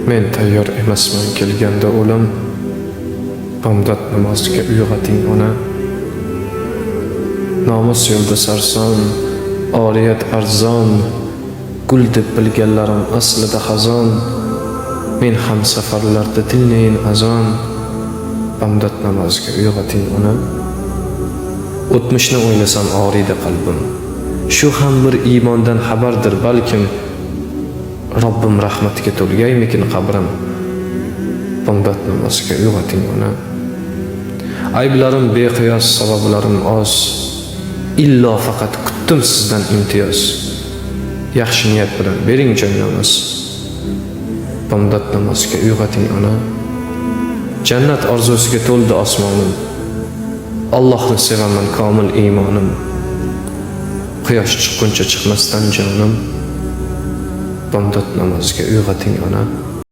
Men tayyor emasman kelganda o'lim. Bomdod namoziga uyg'oting ona. Nomus yo'lda sarson, oriyat arzon, gul deb bilganlarim aslida xazon. Men ham safarlarda dinlayin azon. Bomdod namoziga uyg'oting ona. O'tmishni o'ylasam og'riydi qalbim. Shu ham bir iymondan xabardir balkim. Robbim rahmatiga to'lgaymikin qabrim. Bomdod namoziga uyg'oting ona. Ayblarim beqiyos, sabablarim oz. Illo faqat kutdim sizdan imtiyoz. Yaxshi niyat bilan bering joy namoz. Bomdod namoziga uyg'oting ona. Jannat orzusiga to'ldi osmonim. Allohni sevaman komil iymonim. Quyosh chiqquncha chiqmasdan jonim. Bomdod namoziga uyg'oting ona.